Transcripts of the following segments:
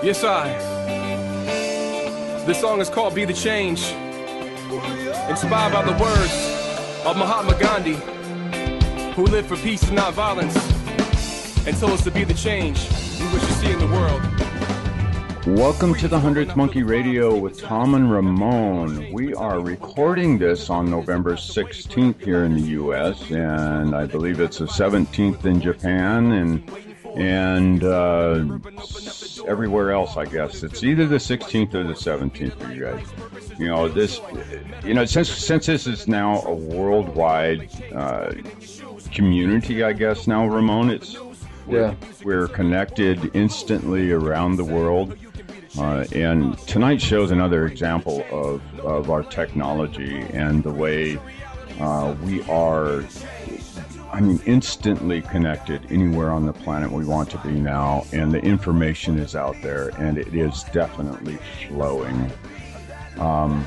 Yes, This song is called Be the Change, inspired by the words of Mahatma Gandhi, who lived for peace and not violence, and told us to be the change we wish to see in the world. Welcome to the 100th Monkey Radio with Tom and Ramon. We are recording this on November 16th here in the U.S., and I believe it's the 17th in Japan, and everywhere else, I guess. It's either the 16th or the 17th for you guys. Since this is now a worldwide community, I guess now, Ramon, we're connected instantly around the world. And tonight shows another example of our technology and the way we are, instantly connected anywhere on the planet we want to be now, and the information is out there, and it is definitely flowing. A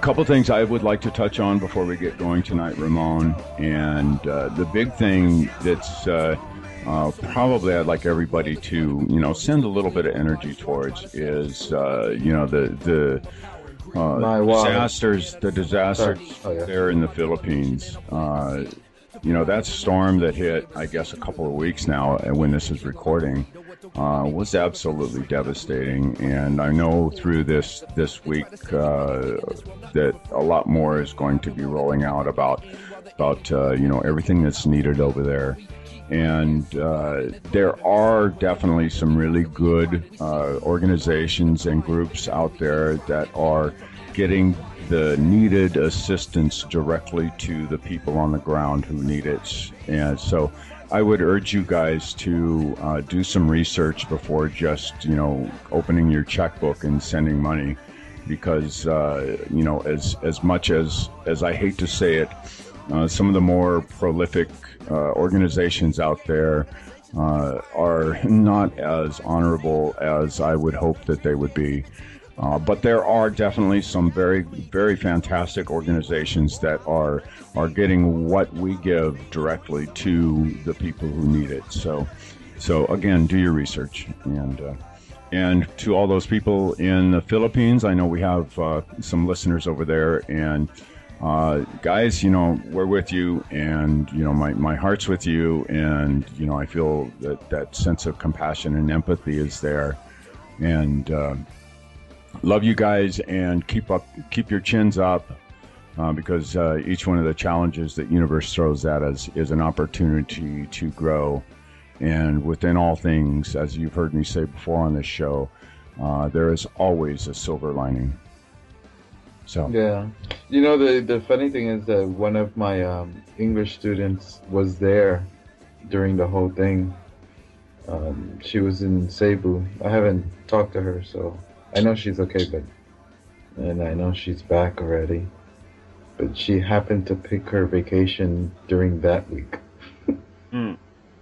couple things I would like to touch on before we get going tonight, Ramon, and the big thing that's probably I'd like everybody to, send a little bit of energy towards is, the disasters there in the Philippines. That storm that hit, I guess, a couple of weeks now when this is recording, was absolutely devastating. And I know through this week that a lot more is going to be rolling out about everything that's needed over there. And there are definitely some really good organizations and groups out there that are getting the needed assistance directly to the people on the ground who need it. And so I would urge you guys to do some research before just, opening your checkbook and sending money, because, as much as I hate to say it, some of the more prolific organizations out there are not as honorable as I would hope that they would be. But there are definitely some very, very fantastic organizations that are getting what we give directly to the people who need it. So again, do your research. And to all those people in the Philippines, I know we have some listeners over there, and guys, we're with you, and my heart's with you, and I feel that sense of compassion and empathy is there, and love you guys, and keep your chins up, because each one of the challenges that universe throws at us is an opportunity to grow. And within all things, as you've heard me say before on this show, there is always a silver lining. So yeah, the funny thing is that one of my English students was there during the whole thing. She was in Cebu. I haven't talked to her, so I know she's okay, and I know she's back already. But she happened to pick her vacation during that week,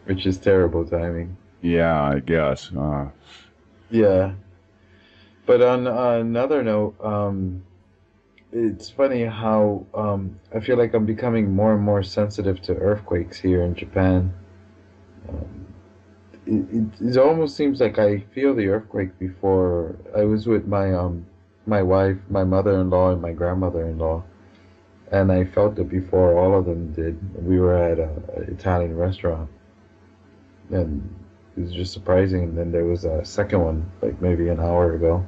which is terrible timing. Yeah, I guess. Yeah, but on another note, it's funny how I feel like I'm becoming more and more sensitive to earthquakes here in Japan. It almost seems like I feel the earthquake before. I was with my wife, my mother-in-law, and my grandmother-in-law, and I felt it before all of them did. We were at an Italian restaurant, and it was just surprising. And then there was a second one, like maybe an hour ago.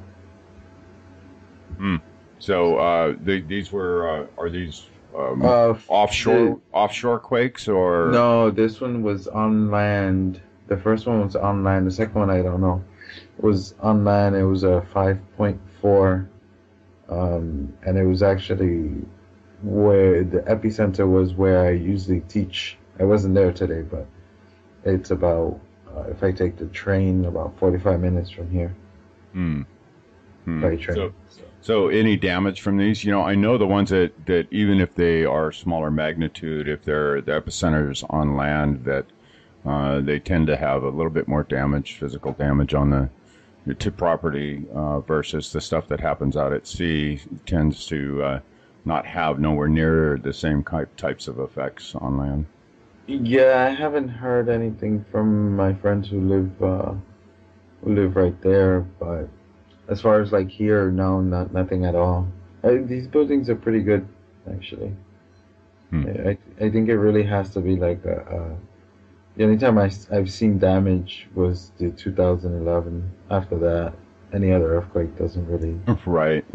So these were are these offshore quakes, or no? This one was on land. The first one was on land. The second one, I don't know. It was on land. It was a 5.4, and it was actually where the epicenter was, where I usually teach. I wasn't there today, but it's about if I take the train, about 45 minutes from here. By train. So any damage from these? I know the ones that even if they are smaller magnitude, if the epicenter is on land, that They tend to have a little bit more damage, physical damage to property versus the stuff that happens out at sea tends to not have nowhere near the same types of effects on land. Yeah, I haven't heard anything from my friends who live right there, but as far as like here, no, nothing at all. These buildings are pretty good, actually. I think it really has to be like the only time I've seen damage was the 2011. After that, any other earthquake doesn't really. Right.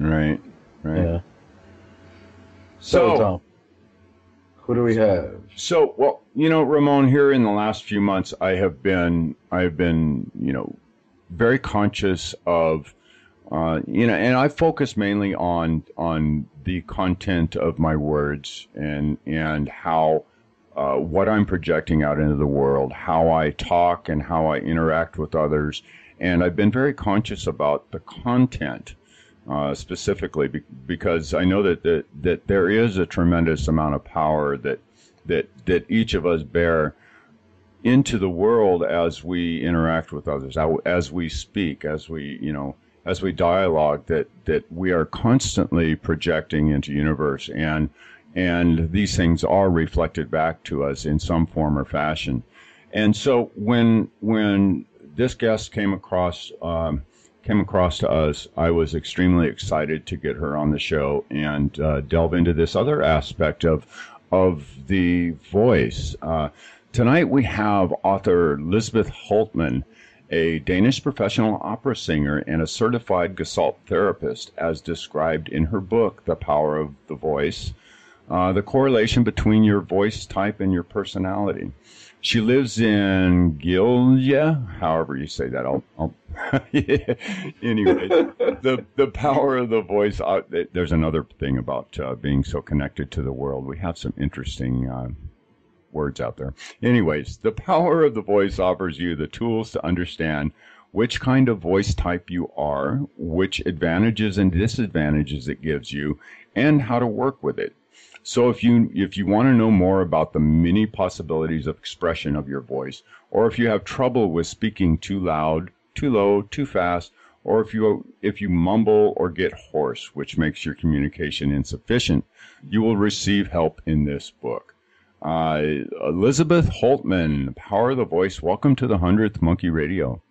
Yeah. So Tom, who do we have? So, well, Ramon, here in the last few months, I've been, very conscious of, and I focus mainly on the content of my words and how, what I'm projecting out into the world, how I talk and how I interact with others. And I've been very conscious about the content, specifically because I know that there is a tremendous amount of power that each of us bear into the world as we interact with others, as we speak, as we dialogue, that we are constantly projecting into universe, and these things are reflected back to us in some form or fashion. And so when this guest came across to us, I was extremely excited to get her on the show and delve into this other aspect of the voice. Tonight we have author Lisbeth Hultmann, a Danish professional opera singer and a certified gestalt therapist, as described in her book, The Power of the Voice, the correlation between your voice type and your personality. She lives in Gilleleje, however you say that. Anyway, the power of the voice. There's another thing about being so connected to the world. We have some interesting words out there. Anyways, the power of the voice offers you the tools to understand which kind of voice type you are, which advantages and disadvantages it gives you, and how to work with it. So if you want to know more about the many possibilities of expression of your voice, or if you have trouble with speaking too loud, too low, too fast, or if you mumble or get hoarse, which makes your communication insufficient, you will receive help in this book. Lisbeth Hultmann, Power of the Voice, welcome to the 100th Monkey Radio.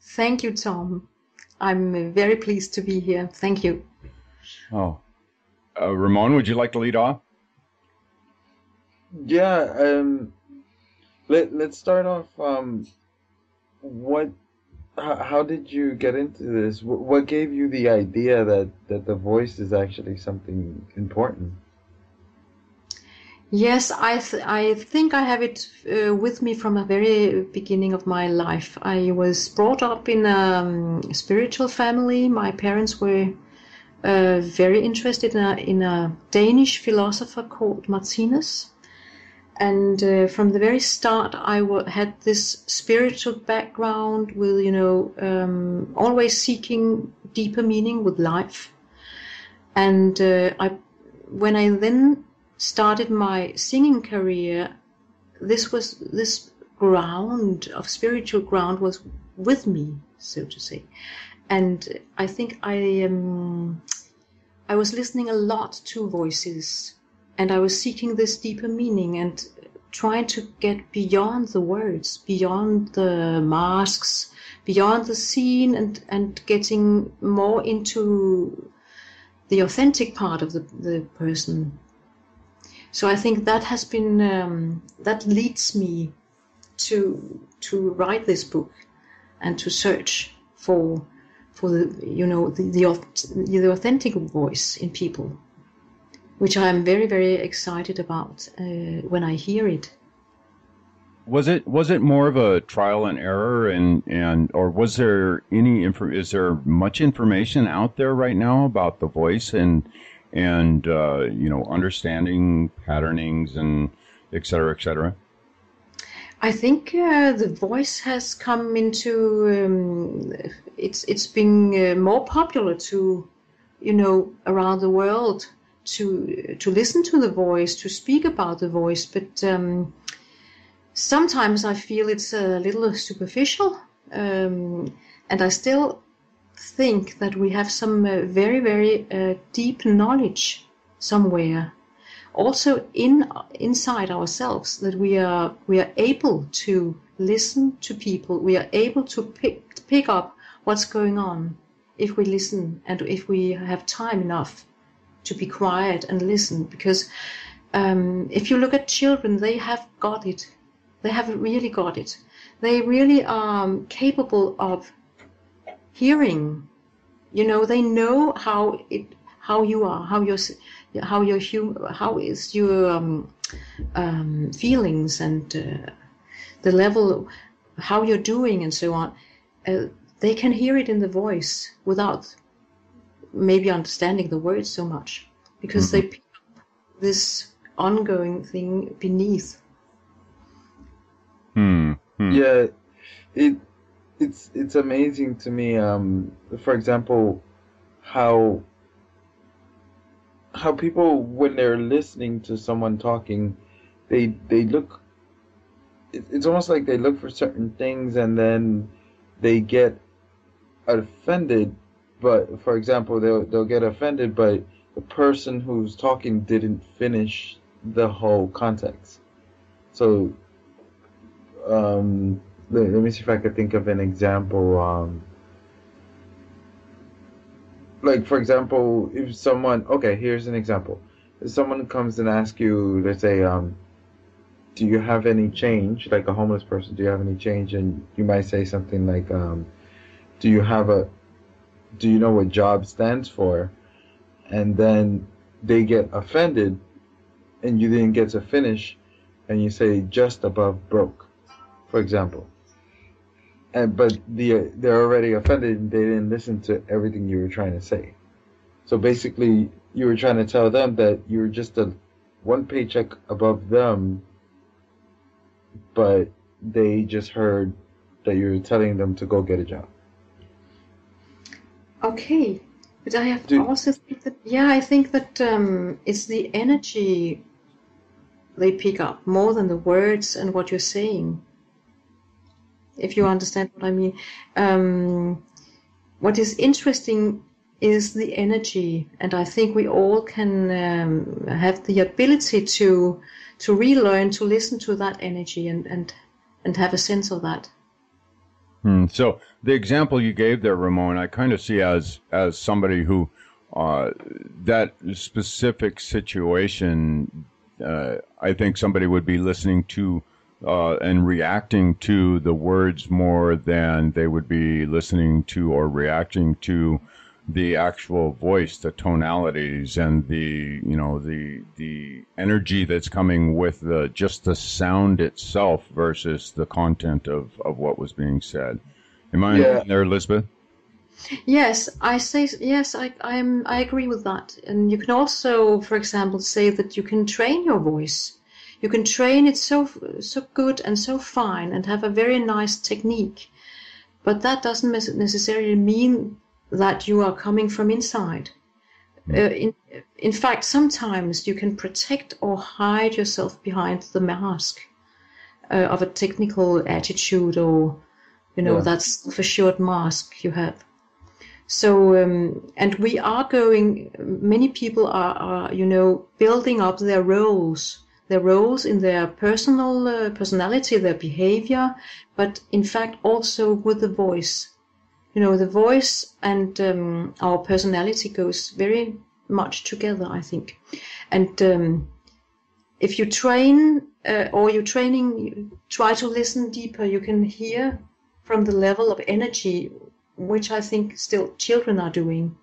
Thank you, Tom. I'm very pleased to be here. Thank you. Oh. Ramon, would you like to lead off? Yeah, let's start off. How did you get into this? What gave you the idea that the voice is actually something important? Yes, I think I have it with me from the very beginning of my life. I was brought up in a spiritual family. My parents were very interested in a Danish philosopher called Martinus. And from the very start, I had this spiritual background with, always seeking deeper meaning with life. And when I then started my singing career, this ground of spiritual ground was with me, so to say. And I think I was listening a lot to voices, and I was seeking this deeper meaning and trying to get beyond the words, beyond the masks, beyond the scene, and getting more into the authentic part of the person. So I think that has been that leads me to write this book and to search for the authentic voice in people, which I am very, very excited about when I hear it. Was it more of a trial and error, and or was there is there much information out there right now about the voice and understanding patternings and et cetera, et cetera? I think the voice has come into it's been more popular to around the world to listen to the voice, to speak about the voice, but sometimes I feel it's a little superficial, and I still think that we have some very, very deep knowledge somewhere, also inside ourselves, that we are able to listen to people. We are able to pick up what's going on if we listen and if we have time enough to be quiet and listen. Because if you look at children, they have got it. They have really got it. They really are capable of hearing. You know, they know how you are, how is your feelings and the level, how you're doing and so on. They can hear it in the voice without maybe understanding the words so much, because they pick up this ongoing thing beneath. Yeah, it's amazing to me. For example, how people, when they're listening to someone talking, they look. It's almost like they look for certain things and then they get offended. But for example, they'll get offended, but the person who's talking didn't finish the whole context. So. Let me see if I could think of an example. Like, for example, if someone... Okay, here's an example. If someone comes and asks you, let's say, do you have any change? Like a homeless person, do you have any change? And you might say something like, do you know what job stands for? And then they get offended and you didn't get to finish and you say just above broke, for example. But they're already offended and they didn't listen to everything you were trying to say. So basically, you were trying to tell them that you were just one paycheck above them, but they just heard that you were telling them to go get a job. Okay, but I have also think that, I think that it's the energy they pick up more than the words and what you're saying. If you understand what I mean. What is interesting is the energy, and I think we all can have the ability to relearn to listen to that energy and have a sense of that. So the example you gave there, Ramon, I kind of see as somebody who that specific situation, I think somebody would be listening to and reacting to the words more than they would be listening to or reacting to the actual voice, the tonalities, and the energy that's coming with just the sound itself versus the content of what was being said. Am I in there, Lisbeth? Yes, I say yes. I agree with that. And you can also, for example, say that you can train your voice. You can train it so good and so fine and have a very nice technique, but that doesn't necessarily mean that you are coming from inside. In fact, sometimes you can protect or hide yourself behind the mask of a technical attitude, or that's for short mask you have. So and we are many people are building up their roles in their personality, their behavior, but in fact also with the voice. The voice and our personality goes very much together, I think. And if you train or you're training, you try to listen deeper, you can hear from the level of energy, which I think still children are doing.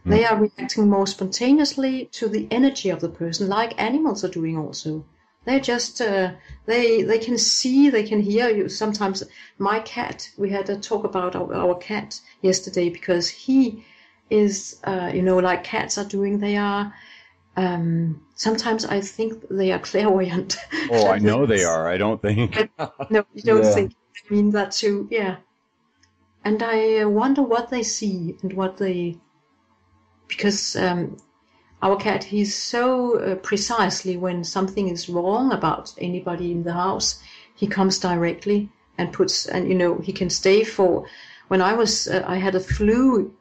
They are reacting more spontaneously to the energy of the person, like animals are doing also. They're just, they can see, they can hear you. Sometimes my cat, we had a talk about our cat yesterday, because he is, like cats are doing, they are, sometimes I think they are clairvoyant. Oh, I know they are, I don't think. No, you don't think. I mean that too, yeah. And I wonder what they see and what they... Because our cat, he's so precisely when something is wrong about anybody in the house, he comes directly and puts, and he can stay for. When I had a flu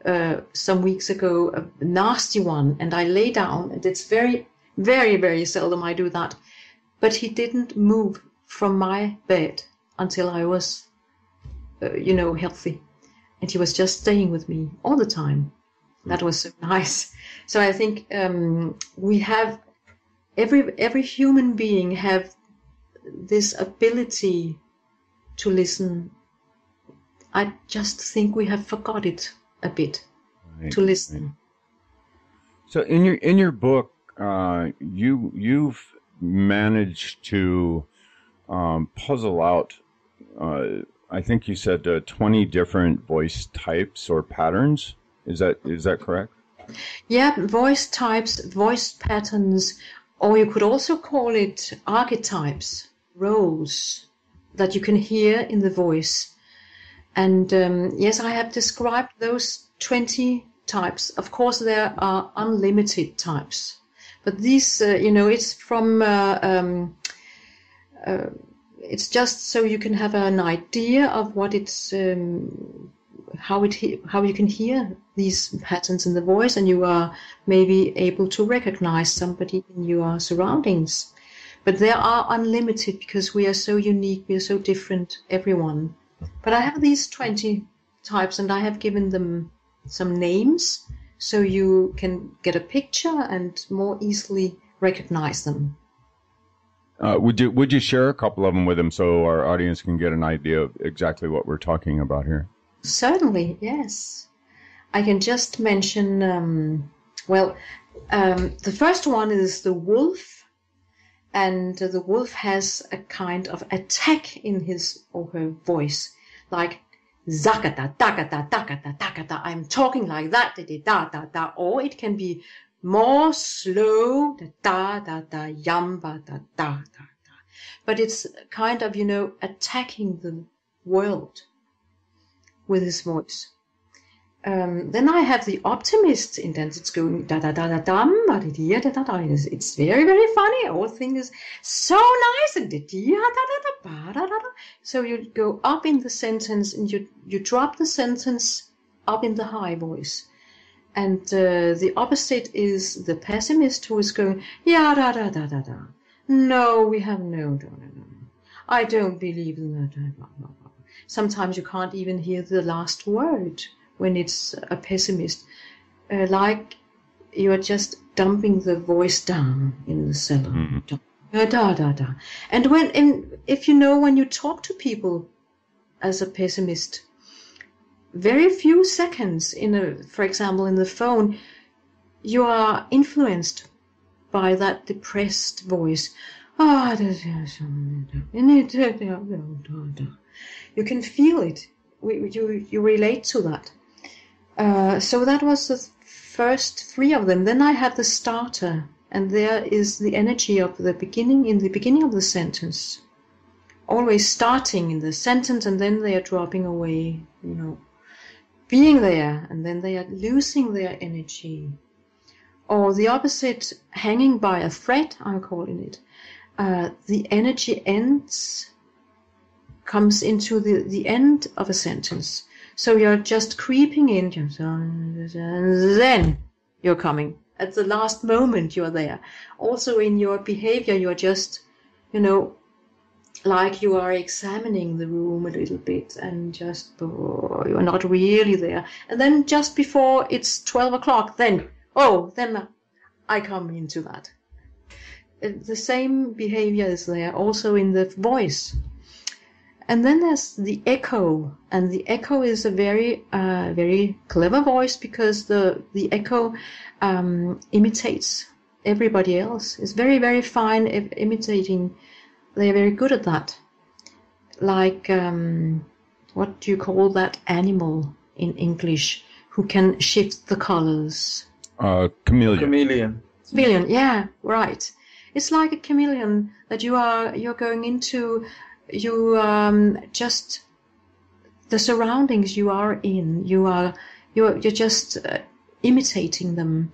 some weeks ago, a nasty one, and I lay down, and it's very, very, very seldom I do that. But he didn't move from my bed until I was, healthy. And he was just staying with me all the time. That was so nice. So I think we have, every human being have this ability to listen. I just think we have forgot it a bit, to listen. Right. So in your book, you've managed to puzzle out, I think you said 20 different voice types or patterns. Is that correct? Yeah, voice types, voice patterns, or you could also call it archetypes, roles that you can hear in the voice. And yes, I have described those 20 types. Of course, there are unlimited types, but these, it's from, it's just so you can have an idea of what it's, how you can hear these patterns in the voice, and you are maybe able to recognize somebody in your surroundings. But they are unlimited because we are so unique, we are so different, everyone. But I have these 20 types, and I have given them some names so you can get a picture and more easily recognize them. Would you share a couple of them with them so our audience can get an idea of exactly what we're talking about here? Certainly, yes. I can just mention, the first one is the wolf, and the wolf has a kind of attack in his or her voice, like zakata, dakata, dakata, dakata. I'm talking like that, da da da, or it can be more slow, da da da, yamba, da da da. But it's kind of, attacking the world with his voice. Then I have the optimist, and then it's going da da da da dum, da da da da. It's very, very funny. Everything is so nice, and da da da da da. So you go up in the sentence, and you drop the sentence up in the high voice. And the opposite is the pessimist, who is going da da da da da. No, we have no. I don't believe in that. Sometimes you can't even hear the last word when it's a pessimist, like you are just dumping the voice down in the cellar. Mm-hmm. Da da da. And if when you talk to people as a pessimist, very few seconds for example, in the phone, you are influenced by that depressed voice. You can feel it. You relate to that. So that was the first three of them. Then I have the starter, and there is the energy of the beginning, in the beginning of the sentence. Always starting in the sentence, and then they are dropping away, being there, and then they are losing their energy. Or the opposite, hanging by a thread, I'm calling it. The energy comes into the end of a sentence. So you're just creeping in, and then you're coming. At the last moment, you're there. Also in your behavior, you're just, like you are examining the room a little bit, and just, you're not really there. And then just before it's 12 o'clock, then I come into that. The same behavior is there also in the voice. And then there's the echo, and the echo is a very, very clever voice, because the echo imitates everybody else. It's very, very fine imitating. They're very good at that. Like, what do you call that animal in English who can shift the colors? Chameleon. Chameleon, yeah, right. It's like a chameleon that you're going into. Just the surroundings you are in. You're just imitating them,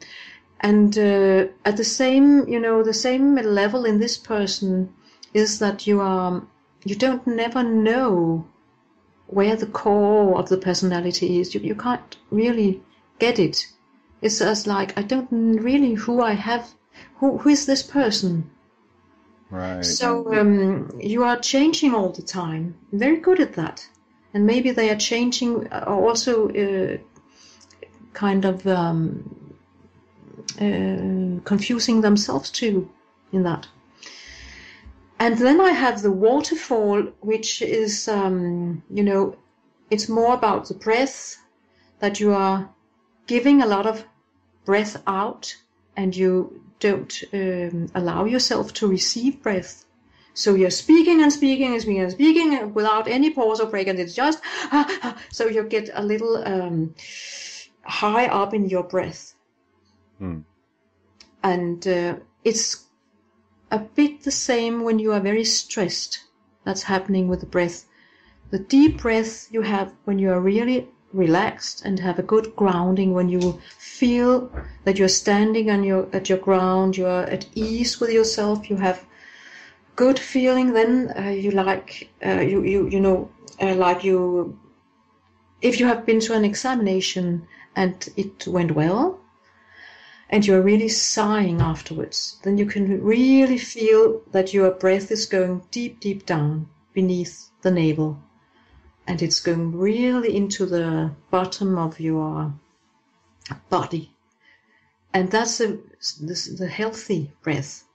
and at the same level in this person is that you are you don't never know where the core of the personality is. You can't really get it. It's just like, I don't really who is this person? Right. So you are changing all the time. Very good at that. And maybe they are changing also kind of confusing themselves too in that. And then I have the waterfall, which is, it's more about the breath, that you are giving a lot of breath out and you don't allow yourself to receive breath. So you're speaking and speaking and speaking and speaking without any pause or break, and it's just, so you get a little high up in your breath. And it's a bit the same when you are very stressed. That's happening with the breath. The deep breath you have when you are really relaxed and have a good grounding, when you feel that you're standing on at your ground, you're at ease with yourself, you have good feeling, then if you have been to an examination and it went well, and you're really sighing afterwards, then you can really feel that your breath is going deep, deep down beneath the navel. And it's going really into the bottom of your body. And that's the healthy breath.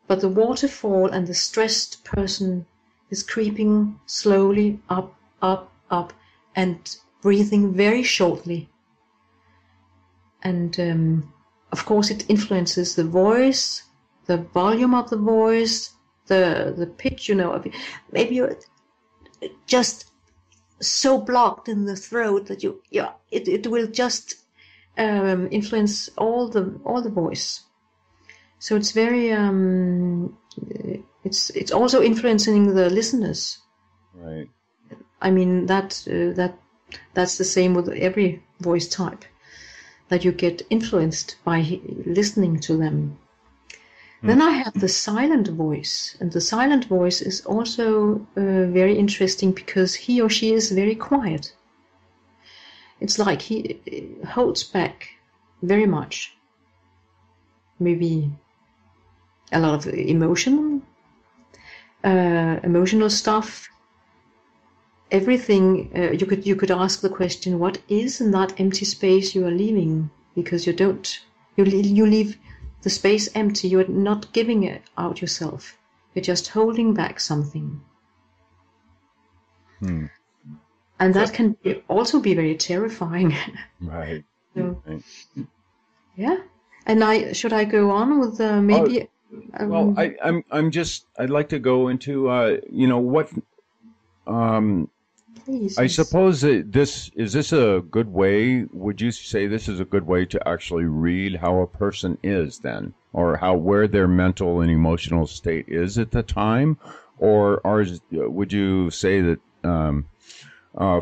But the waterfall and the stressed person is creeping slowly up, up, up, and breathing very shortly. And of course it influences the voice, the volume of the voice, the pitch, maybe you're just so blocked in the throat that it will just influence all the voice. So it's very it's also influencing the listeners. Right. I mean that's the same with every voice type, that you get influenced by listening to them. Then I have the silent voice, and the silent voice is also very interesting because he or she is very quiet. It's like he holds back very much. Maybe a lot of emotional stuff. Everything. You could ask the question: what is in that empty space you are leaving? Because you leave the space empty. You're not giving it out yourself. You're just holding back something. And that can also be very terrifying. Right. So, Right. yeah. And should I go on with maybe? Well, I'd like to go into what. Please. I suppose that is this a good way? Would you say this is a good way to actually read how a person is then, or where their mental and emotional state is at the time, or would you say that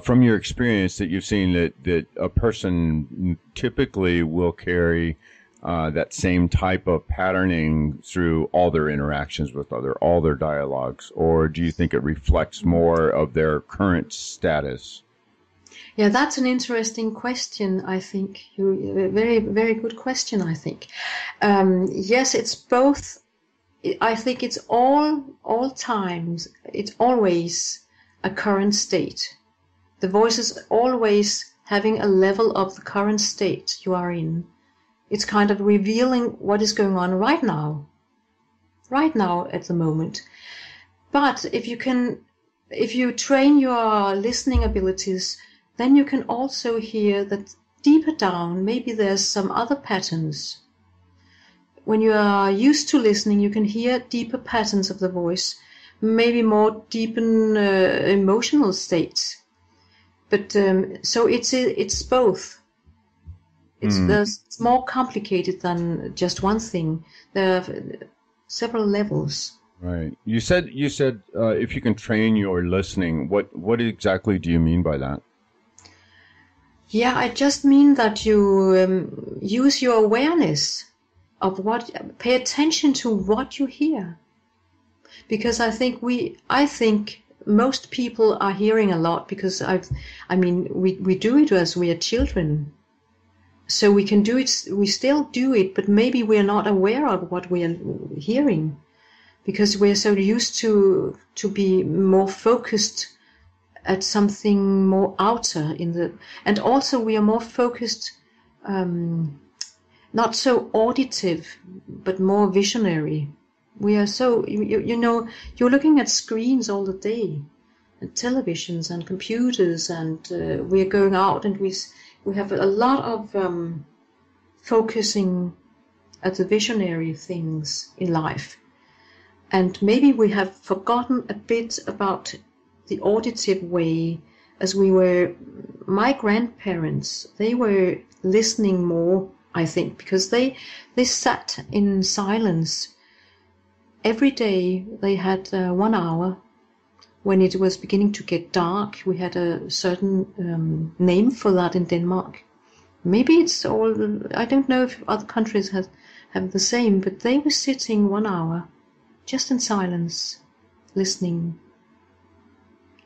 from your experience that you've seen that a person typically will carry that same type of patterning through all their interactions with all their dialogues, or do you think it reflects more of their current status? Yeah, that's an interesting question, I think. Very, very good question, I think. Yes, it's both. I think it's all times, it's always a current state. The voice is always having a level of the current state you are in. It's kind of revealing what is going on right now at the moment. But if you train your listening abilities, then you can also hear that deeper down, maybe there's some other patterns. When you are used to listening, you can hear deeper patterns of the voice, maybe more deepen emotional states. But so it's both. It's more complicated than just one thing. There are several levels. Right. You said if you can train your listening, what exactly do you mean by that? Yeah, I just mean that you use your awareness of pay attention to what you hear. Because I think most people are hearing a lot because we do it as we are children. So we can do it, we still do it, but maybe we are not aware of what we are hearing because we are so used to be more focused at something more outer and also we are more focused, not so auditive, but more visionary. We are so, you're looking at screens all the day, and televisions and computers, and we are going out and we have a lot of focusing at the visionary things in life. And maybe we have forgotten a bit about the auditive way, as my grandparents, they were listening more, I think, because they sat in silence. Every day they had 1 hour. When it was beginning to get dark, we had a certain name for that in Denmark. Maybe it's all, I don't know if other countries have the same, but they were sitting 1 hour, just in silence, listening,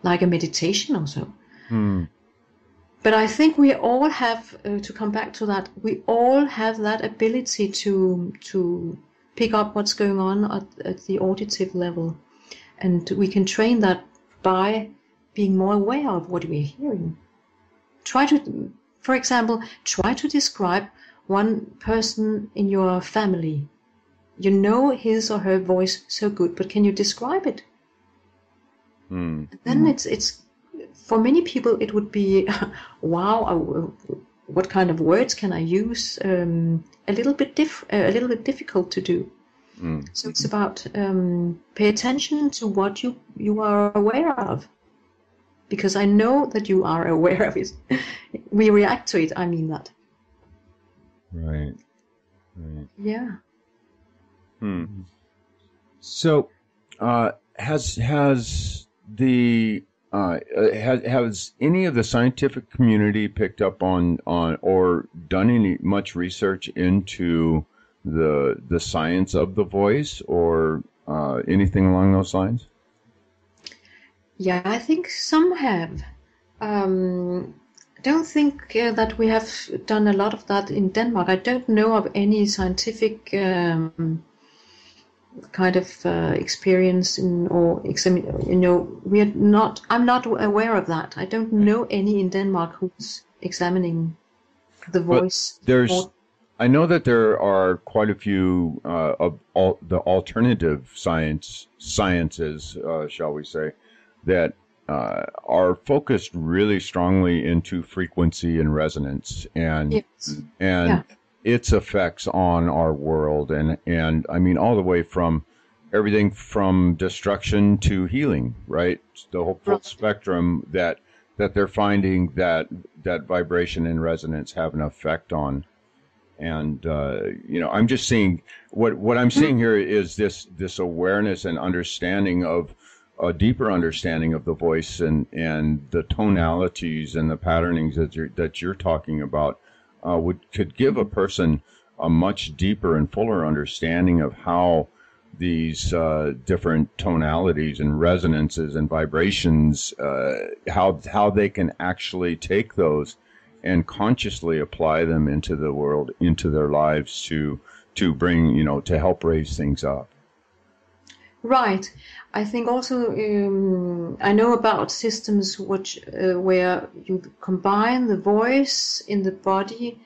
like a meditation or so. But I think we all have, to come back to that, we all have that ability to pick up what's going on at the auditive level. And we can train that by being more aware of what we're hearing. For example, try to describe one person in your family. You know his or her voice so good, but can you describe it? Then it's for many people it would be, wow, what kind of words can I use? A little bit difficult to do. So it's about pay attention to what you are aware of, because I know that you are aware of it. We react to it. I mean that. Right. Yeah. So, has any of the scientific community picked up on or done much research into the science of the voice or anything along those lines? Yeah, I think some have. I don't think that we have done a lot of that in Denmark. I don't know of any scientific kind of experience we are not. I'm not aware of that. I don't know any in Denmark who's examining the voice. But I know that there are quite a few of the alternative sciences, shall we say, that are focused really strongly into frequency and resonance and its effects on our world, and I mean all the way from everything from destruction to healing, right? The whole full spectrum that they're finding that vibration and resonance have an effect on. And I'm just seeing what I'm seeing here is this awareness and understanding of a deeper understanding of the voice and the tonalities and the patternings that you're talking about could give a person a much deeper and fuller understanding of how these different tonalities and resonances and vibrations, how they can actually take those and consciously apply them into the world, into their lives to bring, to help raise things up. Right. I think also I know about systems where you combine the voice in the body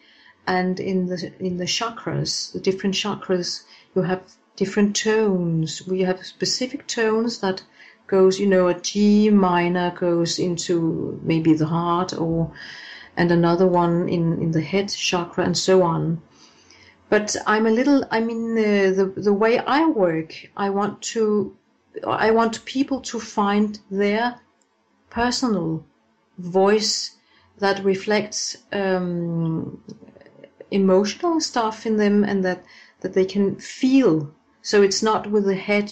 and in the chakras, the different chakras. You have different tones. We have specific tones that goes, a G minor goes into maybe the heart, and another one in the head chakra, and so on. But the way I work, I want people to find their personal voice that reflects emotional stuff in them, and that they can feel. So it's not with the head.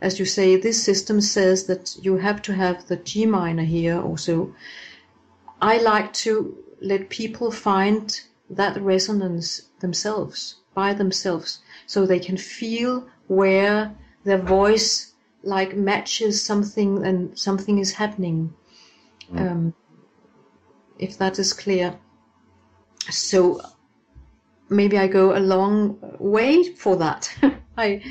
As you say, this system says that you have to have the G minor here also. I like to let people find that resonance by themselves, so they can feel where their voice like matches something and something is happening. If that is clear. So maybe I go a long way for that. I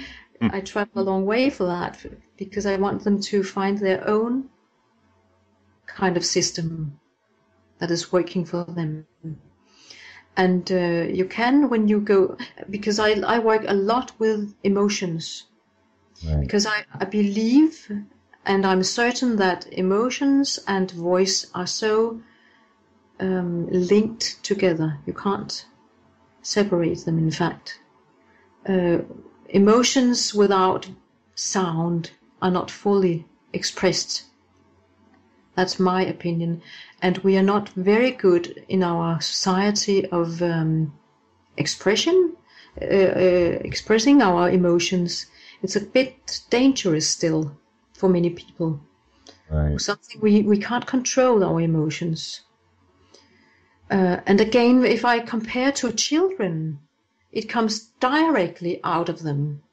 travel a long way for that because I want them to find their own kind of system that is working for them. And you can, when you go, because I work a lot with emotions, right. Because I believe and I'm certain that emotions and voice are so linked together. You can't separate them, in fact. Emotions without sound are not fully expressed. That's my opinion. And we are not very good in our society of expressing our emotions. It's a bit dangerous still for many people. Right. Something we can't control our emotions. And again, if I compare to children, it comes directly out of them.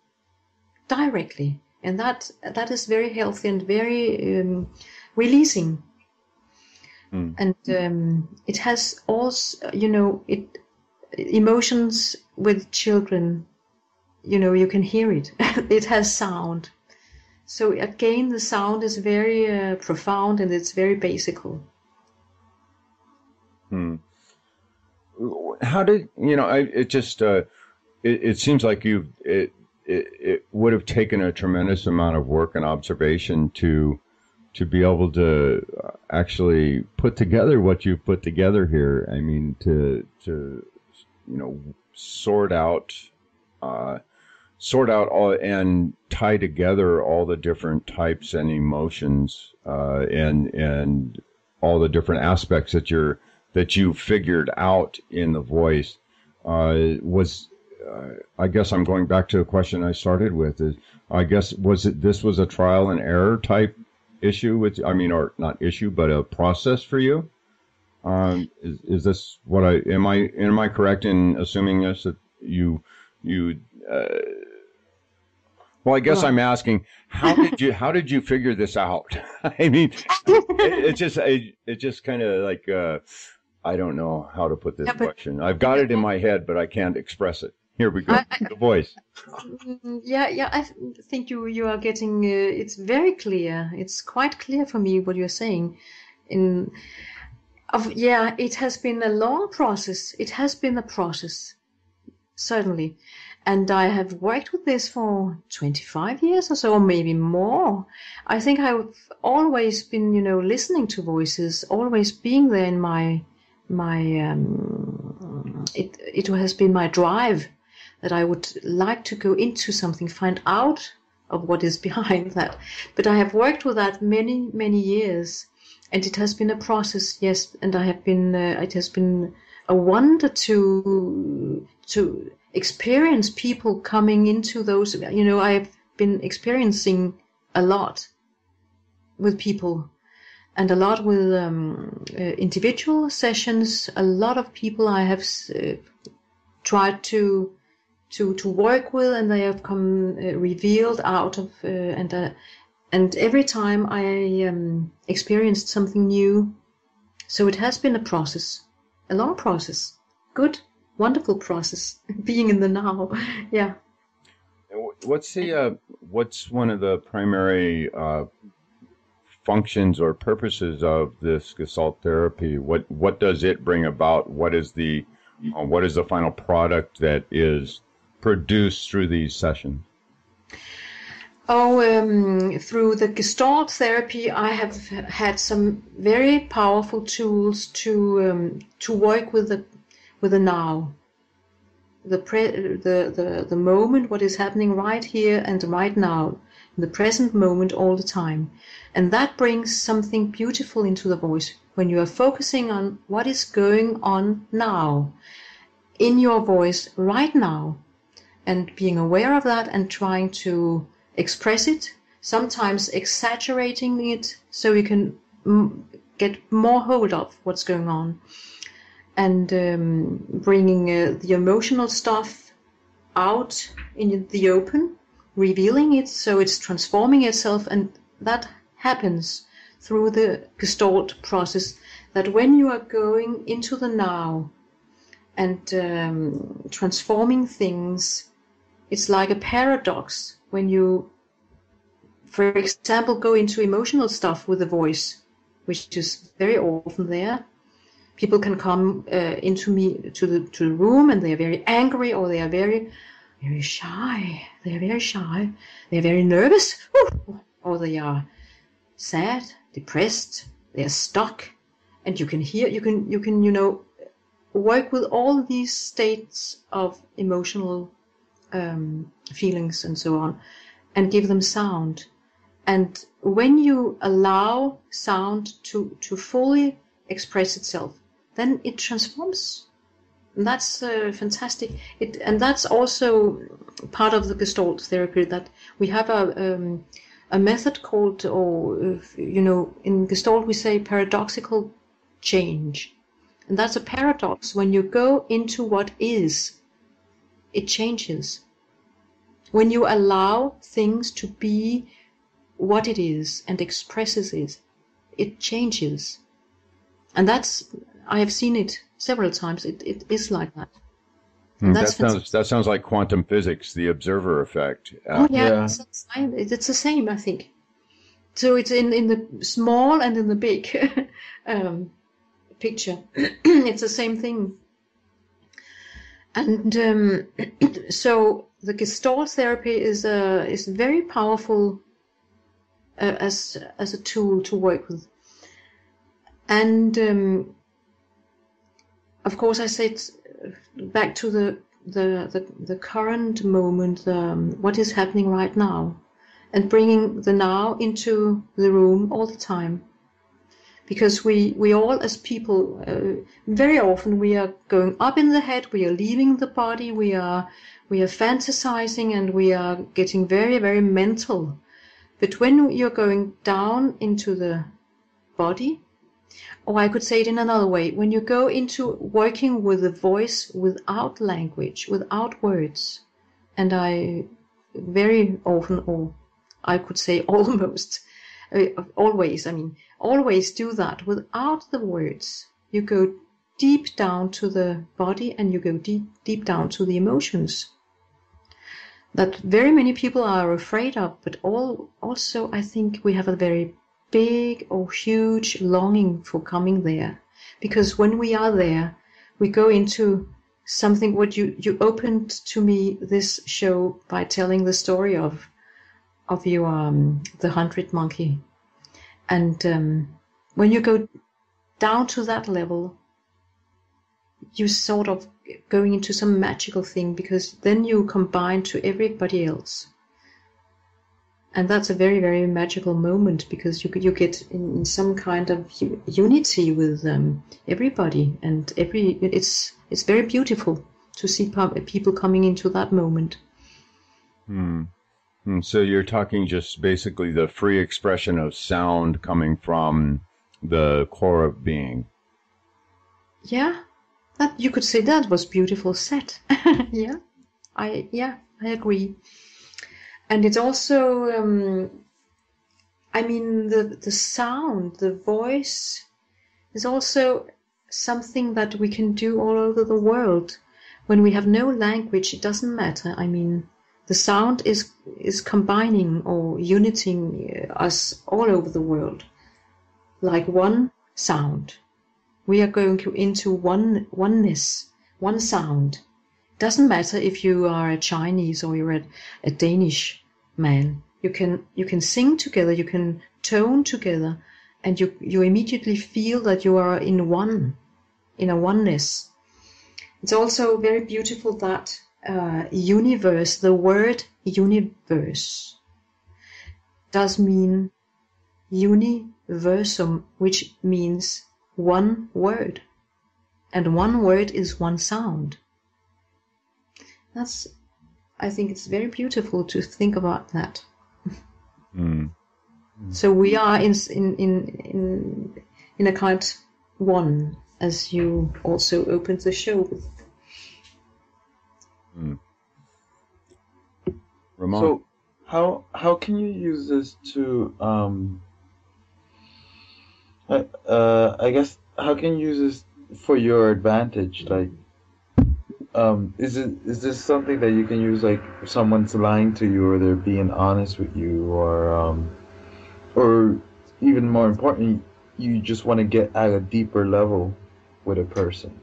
Directly. And that is very healthy and very releasing. And it has also, emotions with children, you can hear it. It has sound. So again, the sound is very profound and it's very basical. How did, it seems like it would have taken a tremendous amount of work and observation to be able to actually put together what you've put together here. I mean, to sort out all and tie together all the different types and emotions and all the different aspects that you figured out in the voice. I guess I'm going back to the question I started with. This was a trial and error type issue or not issue, but a process for you? Is this what am I correct in assuming this, that you well, I guess I'm asking, how did you figure this out? I mean, it just kind of like, I don't know how to put this question. I've got it in my head, but I can't express it. Here we go. The voice. Yeah. I think you are getting. It's very clear. It's quite clear for me what you're saying. It has been a long process. It has been a process, certainly, and I have worked with this for 25 years or so, or maybe more. I think I've always been, listening to voices, always being there in it has been my drive that I would like to go into something, find out of what is behind that. But I have worked with that many, many years, and it has been a process, yes. And I have been. It has been a wonder to experience people coming into those. I have been experiencing a lot with people. And a lot with individual sessions. A lot of people I have tried to work with, and they have come revealed out of. And every time I experienced something new. So it has been a process, a long process, good, wonderful process. Being in the now, yeah. What's one of the primary functions or purposes of this gestalt therapy? What does it bring about? What is the final product that is produced through these sessions? Through the gestalt therapy, I have had some very powerful tools to work with the now, the moment, what is happening right here and right now, in the present moment, all the time. And that brings something beautiful into the voice when you are focusing on what is going on now, in your voice right now, and being aware of that and trying to express it, sometimes exaggerating it so you can get more hold of what's going on, and bringing the emotional stuff out in the open revealing it, so it's transforming itself, and that happens through the gestalt process, that when you are going into the now and transforming things, it's like a paradox when you, for example, go into emotional stuff with the voice, which is very often there. People can come to the room, and they are very angry, or they are very shy. They are very shy. They are very nervous, or they are sad, depressed. They are stuck, and you can work with all these states of emotional feelings and so on, and give them sound. And when you allow sound to fully express itself, then it transforms. And that's fantastic. And that's also part of the Gestalt therapy, that we have a method called, in Gestalt we say paradoxical change. And that's a paradox. When you go into what is, it changes. When you allow things to be what it is and expresses it, it changes. And I have seen it several times. It is like that. That sounds like quantum physics, the observer effect. Yeah. It's the same, I think. So it's in the small and in the big picture. It's the same thing. And so the Gestalt therapy is very powerful as a tool to work with. And of course, I said back to the current moment, what is happening right now, and bringing the now into the room all the time. Because we all as people, very often we are going up in the head, we are leaving the body, we are fantasizing, and we are getting very, very mental. But when you're going down into the body, or I could say it in another way, when you go into working with the voice without language, without words, and I very often, or I could say almost, always do that without the words. You go deep down to the body, and you go deep down to the emotions that very many people are afraid of, but also I think we have a very big or huge longing for coming there. Because when we are there, we go into something. What you opened to me this show by telling the story of you, the 100th monkey. And when you go down to that level, you sort of going into some magical thing, because then you combine to everybody else. And that's a very, very magical moment, because you get in some kind of unity with everybody, and it's very beautiful to see people coming into that moment. So you're talking just basically the free expression of sound coming from the core of being. Yeah, that you could say that was beautiful said. Yeah, I agree. And it's also, the sound, the voice is also something that we can do all over the world. When we have no language, it doesn't matter. The sound is combining or uniting us all over the world, like one sound. We are going into oneness, one sound. Doesn't matter if you are a Chinese or you're a Danish man. You can sing together, you can tone together, and you immediately feel that you are in a oneness. It's also very beautiful that universe, the word universe, does mean universum, which means one word, and one word is one sound. I think it's very beautiful to think about that. So we are in a kind one, as you also opened the show with. Ramon. how can you use this to I guess how can you use this for your advantage? Like, is this something that you can use like if someone's lying to you or they're being honest with you or even more important, you just want to get at a deeper level with a person?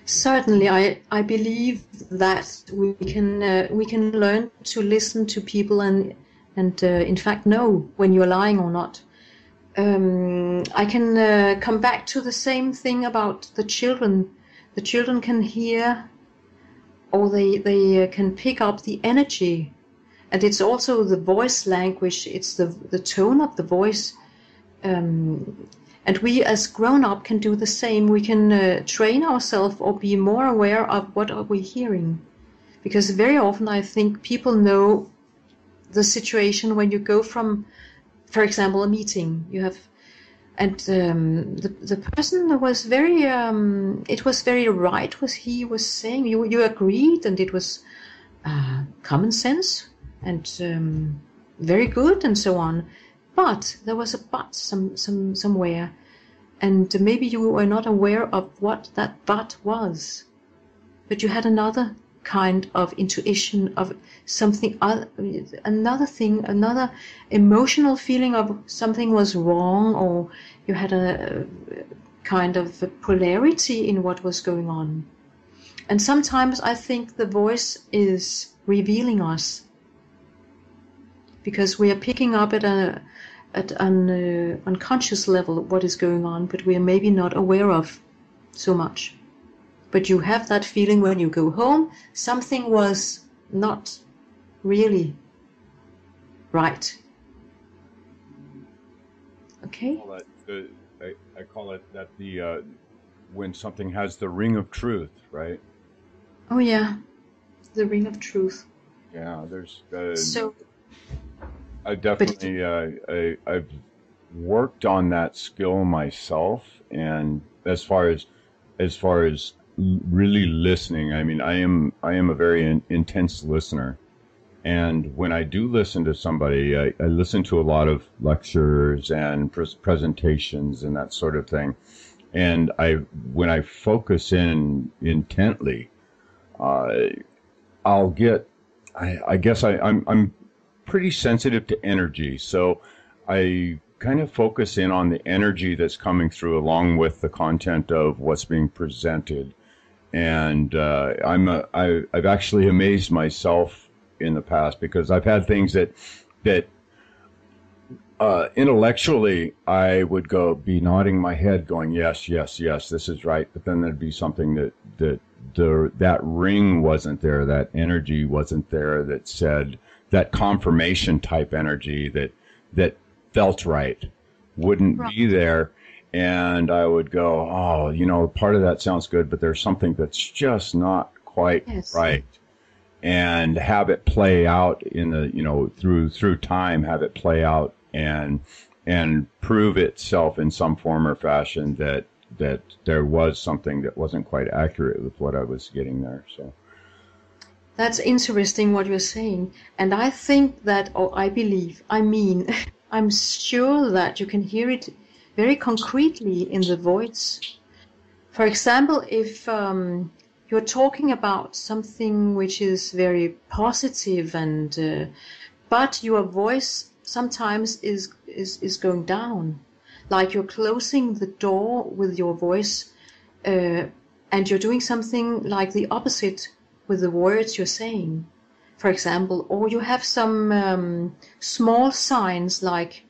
Certainly, I believe that we can learn to listen to people and in fact know when you're lying or not. I can come back to the same thing about the children. The children can hear, or they can pick up the energy, and it's also the voice language. It's the tone of the voice. And we as grown-up can do the same. We can train ourselves or be more aware of what are we hearing. Because very often I think people know the situation when you go from, for example, a meeting. You have, and the person was very, it was very right what he was saying. You agreed, and it was common sense and very good and so on. But there was a but somewhere, and maybe you were not aware of what that but was. But you had another kind of intuition of something, another thing, another emotional feeling of something was wrong, or you had a kind of a polarity in what was going on. And sometimes I think the voice is revealing us, because we are picking up at an unconscious level what is going on, but we are maybe not aware of so much. But you have that feeling when you go home, something was not really right. Okay? I call it that when something has the ring of truth, right? Oh yeah, the ring of truth. Yeah, there's so. I definitely I've worked on that skill myself, and as far as really listening, I mean, I am a very intense listener, and when I do listen to somebody, I listen to a lot of lectures and presentations and that sort of thing, and when I focus in intently, I'll get, I guess I'm pretty sensitive to energy, so I kind of focus in on the energy that's coming through along with the content of what's being presented. And I've actually amazed myself in the past, because I've had things that intellectually I would be nodding my head going, yes, this is right, but then there'd be something that ring wasn't there, that energy wasn't there, that said, that confirmation type energy that felt right wouldn't be there. And I would go, oh, part of that sounds good, but there's something that's just not quite right. And have it play out in the, through time, have it play out and prove itself in some form or fashion that there was something that wasn't quite accurate with what I was getting there. So. That's interesting what you're saying. And I think that, I'm sure that you can hear it very concretely in the voice. For example, if you're talking about something which is very positive but your voice sometimes is going down, like you're closing the door with your voice, and you're doing something like the opposite with the words you're saying, for example, or you have some small signs like,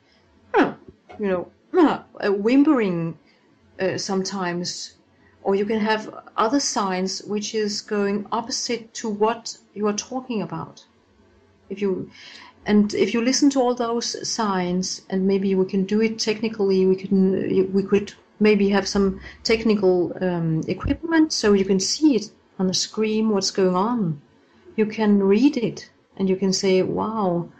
whimpering sometimes, or you can have other signs which is going opposite to what you are talking about. If you listen to all those signs, and maybe we can do it technically, we could maybe have some technical equipment so you can see it on the screen what's going on. You can read it and you can say, wow,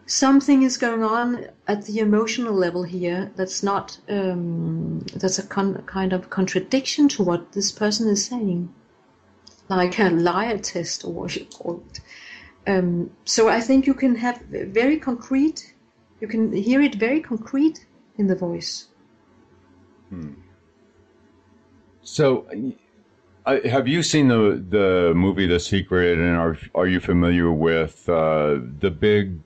something is going on at the emotional level here that's not that's a kind of contradiction to what this person is saying, like a liar test or what you call it. So I think you can have very concrete, you can hear it very concrete in the voice. So, have you seen the movie The Secret, and are you familiar with the big,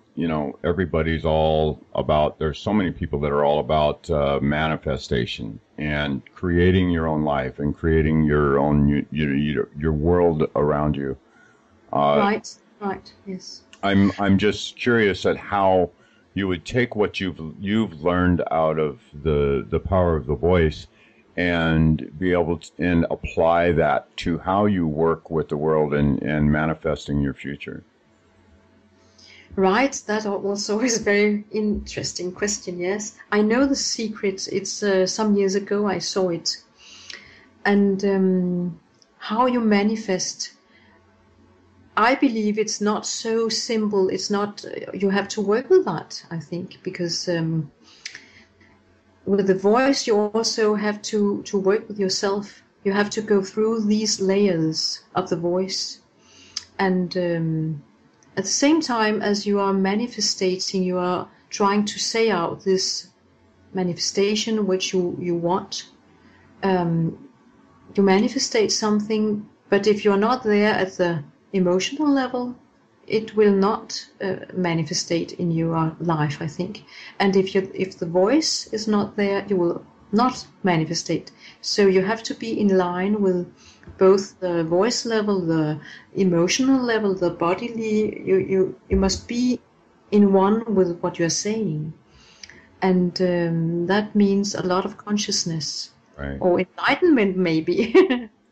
everybody's all about, there's so many people that are all about manifestation and creating your own life and creating your own, your world around you. Right, yes. I'm just curious at how you would take what you've learned out of the power of the voice and be able to and apply that to how you work with the world and manifesting your future. Right, that also is a very interesting question, yes. I know The Secret, it's some years ago I saw it. And how you manifest, I believe it's not so simple. It's not, you have to work with that, I think, because with the voice you also have to work with yourself. You have to go through these layers of the voice. And at the same time as you are manifesting, you are trying to say out this manifestation which you want. You manifestate something, but if you're not there at the emotional level, it will not manifestate in your life, I think. And if the voice is not there, you will not manifestate. So you have to be in line with both the voice level, the emotional level, the bodily. You must be in one with what you're saying. And that means a lot of consciousness. Right. Or enlightenment, maybe.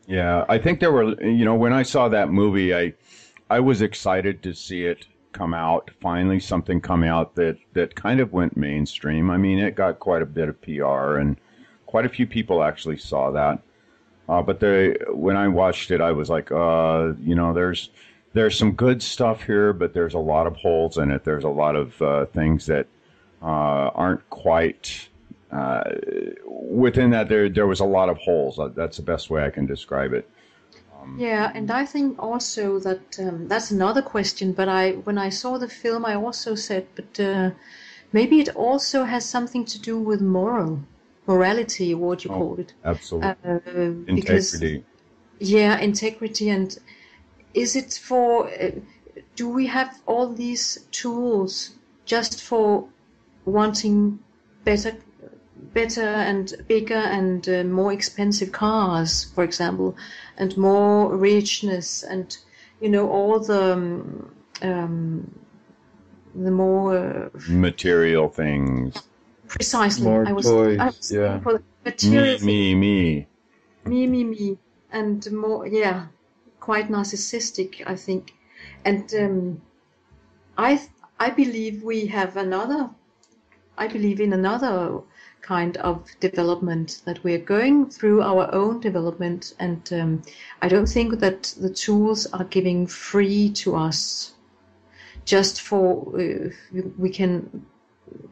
Yeah, I think there were, when I saw that movie, I was excited to see it come out. Finally, something come out that kind of went mainstream. I mean, it got quite a bit of PR, and quite a few people actually saw that. But when I watched it, I was like, there's some good stuff here, but there's a lot of holes in it. There's a lot of things that aren't quite... within that, there was a lot of holes. That's the best way I can describe it. Yeah, and I think also that that's another question. But when I saw the film, I also said, but maybe it also has something to do with morality, what you call it. Absolutely. Integrity. Yeah, integrity. And is it for? Do we have all these tools just for wanting better and bigger and more expensive cars, for example, and more richness, and all the more material things. Precisely, more toys. I was yeah. for the material Me, and more. Yeah, quite narcissistic, I think, and I believe we have another. I believe in another kind of development, that we're going through our own development, and I don't think that the tools are giving free to us just for we can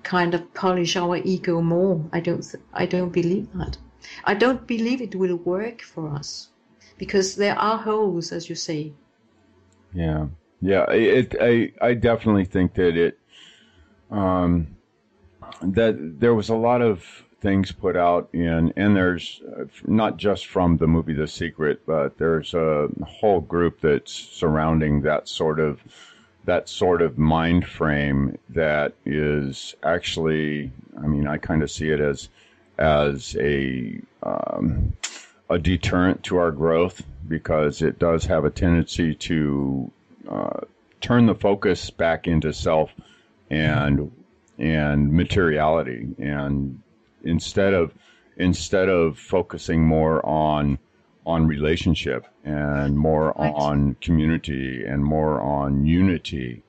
kind of polish our ego more. I don't believe that. I don't believe it will work for us, because there are holes, as you say. Yeah. I definitely think that it that there was a lot of things put out and there's not just from the movie The Secret, but there's a whole group that's surrounding that sort of mind frame that is actually, I mean, I kind of see it as a deterrent to our growth, because it does have a tendency to turn the focus back into self and materiality, and instead of focusing more on relationship and more on community and more on unity,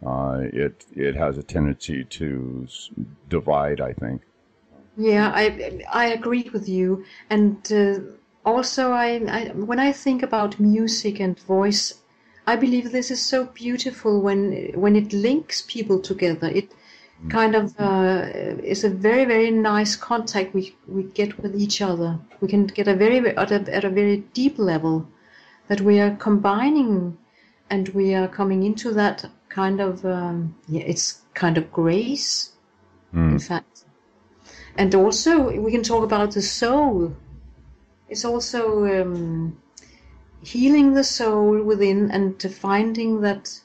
it has a tendency to divide, I think. Yeah, I agree with you, and also when I think about music and voice, I believe this is so beautiful when it links people together. It kind of is a very, very nice contact we get with each other. We can get at a very deep level, that we are combining and we are coming into that kind of it's kind of grace, in fact. And also we can talk about the soul. It's also healing the soul within, and finding that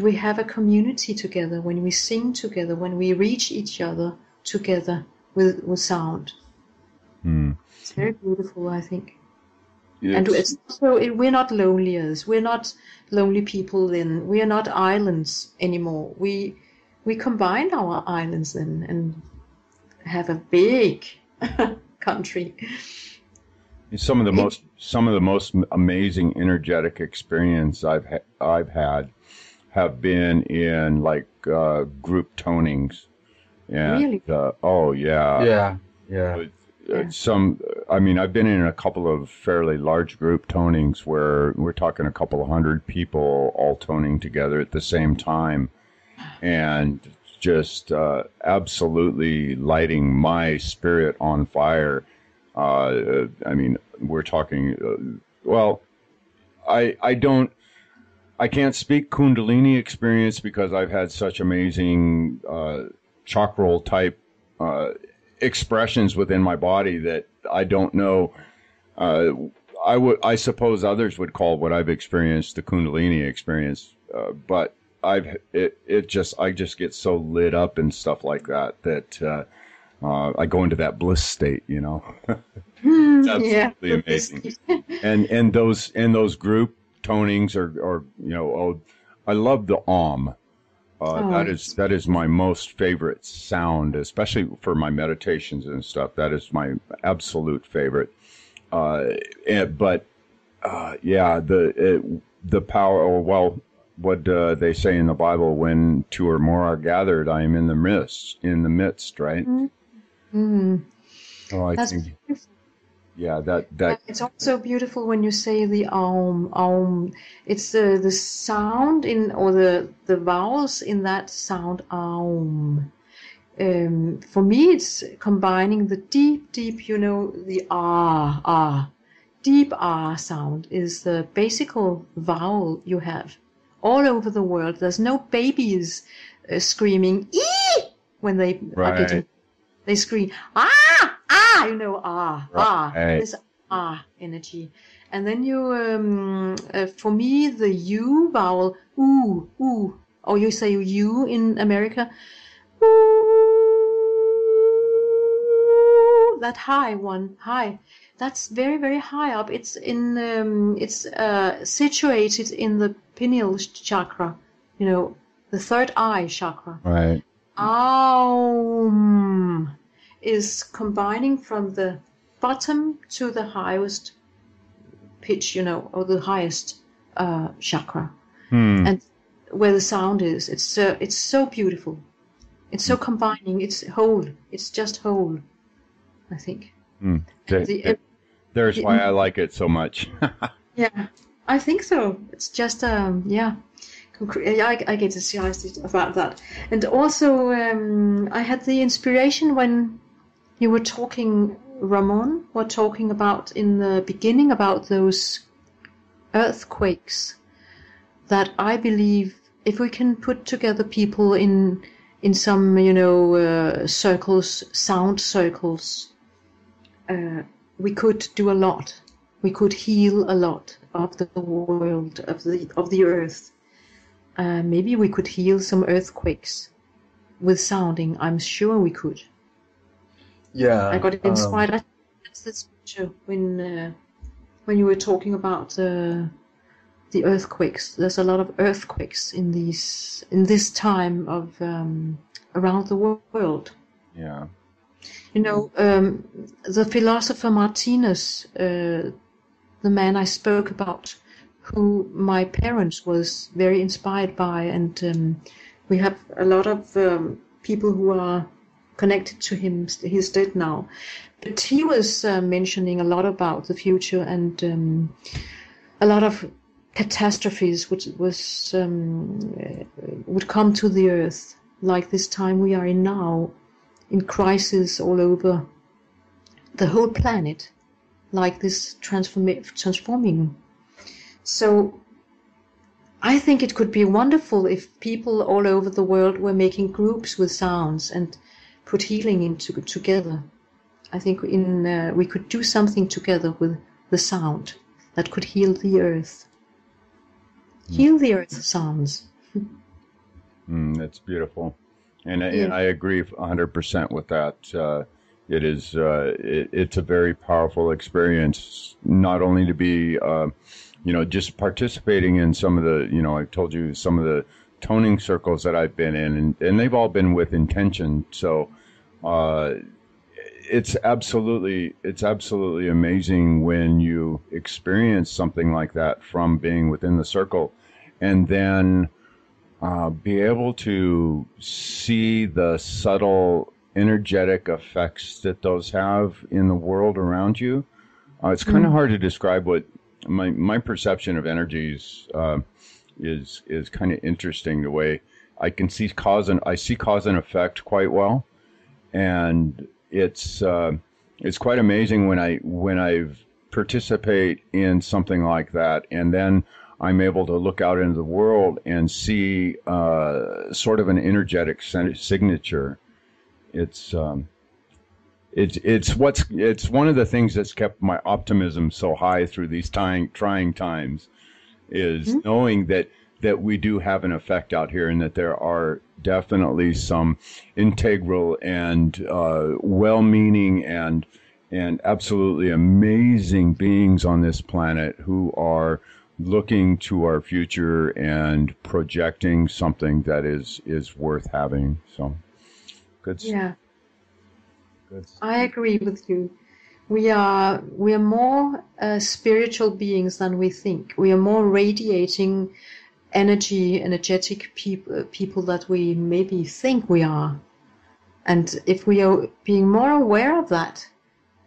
we have a community together when we sing together, when we reach each other together with sound. It's very beautiful, I think. Yes. And it's also, we're not loneliers. We're not lonely people then. We are not islands anymore. We combine our islands then and have a big country. Some of the most amazing energetic experience I've had have been in like group tonings. And, really? Oh yeah. Yeah. I've been in a couple of fairly large group tonings where we're talking a couple of hundred people all toning together at the same time, and just absolutely lighting my spirit on fire. We're talking. I can't speak Kundalini experience because I've had such amazing chakral type expressions within my body that I don't know. I suppose others would call what I've experienced the Kundalini experience, but I just get so lit up and stuff like that I go into that bliss state, you know. It's absolutely amazing. and those group tonings are I love the Om. That is my most favorite sound, especially for my meditations and stuff. That is my absolute favorite. The power. What they say in the Bible: when two or more are gathered, I am in the midst. Right. Mm-hmm. Oh, I That's think. beautiful. Yeah, that. It's also beautiful when you say the Om. It's the sound or the vowels in that sound Om. For me, it's combining the deep, the ah. Deep ah sound is the basic vowel you have all over the world. There's no babies screaming ee when they are getting. They scream ah. Right. This energy. And then you, for me, the U vowel, ooh, or you say U in America, ooh, that high, that's very, very high up. It's situated in the pineal chakra, the third eye chakra. Right. Aum is combining from the bottom to the highest pitch, or the highest chakra, and where the sound is. It's so beautiful. It's so combining. It's whole. It's just whole, I think. There's why I like it so much. Yeah, I think so. It's just I get excited about that. And also I had the inspiration when you were talking, Ramon, were talking about in the beginning about those earthquakes, that I believe if we can put together people in some, circles, sound circles, we could do a lot. We could heal a lot of the world, of the earth. Maybe we could heal some earthquakes with sounding. I'm sure we could. Yeah. I got inspired. I think that's the picture when you were talking about the earthquakes. There's a lot of earthquakes in this time of around the world. Yeah. The philosopher Martinus, the man I spoke about, who my parents was very inspired by, and we have a lot of people who are connected to him. He's dead now, but he was mentioning a lot about the future and a lot of catastrophes which would come to the earth, like this time we are in now, in crisis all over the whole planet, like this transforming. So I think it could be wonderful if people all over the world were making groups with sounds and put healing into together. I think we could do something together with the sound that could heal the earth. Heal the earth sounds. That's beautiful. And I agree 100% with that. It's a very powerful experience, not only to be, just participating in some of the, I told you some of the toning circles that I've been in, and they've all been with intention. So it's absolutely amazing when you experience something like that from being within the circle, and then be able to see the subtle energetic effects that those have in the world around you. It's kind of hard to describe what my perception of energies is kind of interesting, the way I can see cause and effect quite well, and it's quite amazing when I participate in something like that, and then I'm able to look out into the world and see sort of an energetic signature. It's one of the things that's kept my optimism so high through these trying times, is knowing that we do have an effect out here, and that there are definitely some integral and well-meaning and absolutely amazing beings on this planet who are looking to our future and projecting something that is worth having. So good. Yeah. Good. I agree with you. We are more spiritual beings than we think. We are more radiating energetic people that we maybe think we are. And if we are being more aware of that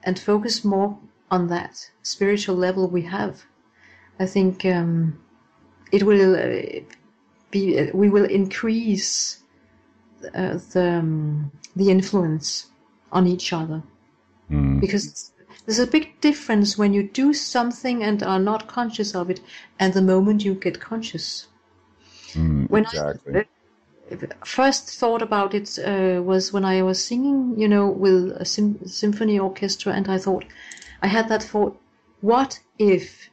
and focus more on that spiritual level we have, I think it will we will increase the influence on each other, because there's a big difference when you do something and are not conscious of it, and the moment you get conscious. When exactly. I first thought about it was when I was singing, with a symphony orchestra, and I had that thought: what if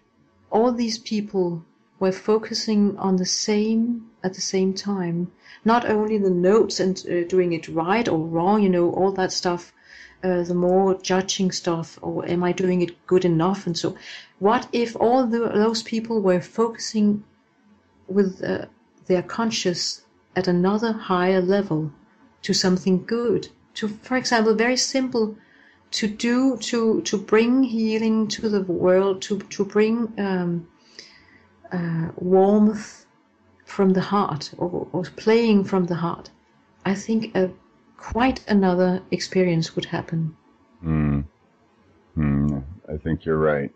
all these people were focusing on the same at the same time, not only the notes and doing it right or wrong, all that stuff, the more judging stuff, or am I doing it good enough? And so, what if all those people were focusing with their conscious at another higher level to something good? To, for example, very simple, to bring healing to the world, to bring warmth from the heart, or playing from the heart. I think quite another experience would happen. I think you're right.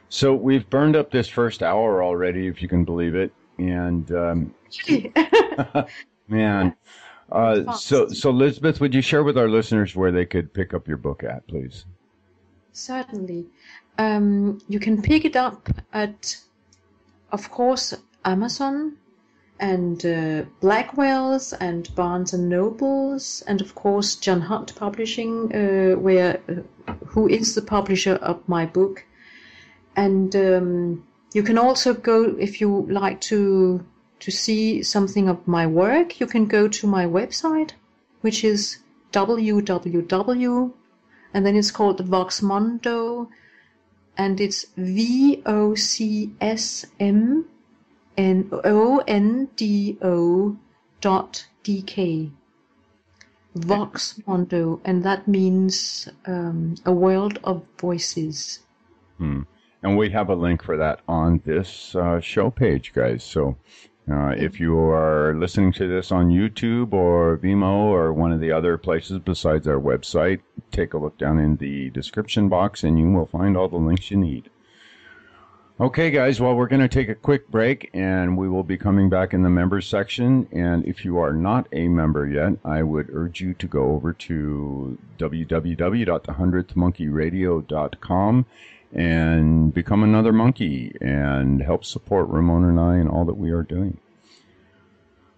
So we've burned up this first hour already, if you can believe it. And man, so Lisbeth, would you share with our listeners where they could pick up your book at, please? Certainly. You can pick it up at, of course, Amazon and Blackwell's and Barnes and Noble's, and of course John Hunt Publishing, who is the publisher of my book. And you can also go, if you like to see something of my work, you can go to my website, which is www, and then it's called Voxmondo, and it's VOXMONDO.DK. Voxmondo, and that means a world of voices. And we have a link for that on this show page, guys. So if you are listening to this on YouTube or Vimeo or one of the other places besides our website, take a look down in the description box and you will find all the links you need. Okay, guys, well, we're going to take a quick break and we will be coming back in the members section. And if you are not a member yet, I would urge you to go over to www.thehundredthmonkeyradio.com and become another monkey and help support Ramona and I in all that we are doing.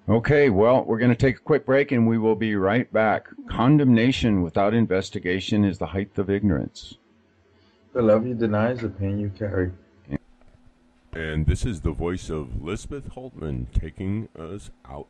Okay, well, we're going to take a quick break and we will be right back. Condemnation without investigation is the height of ignorance. The love you deny is the pain you carry. And this is the voice of Lisbeth Hultmann taking us out.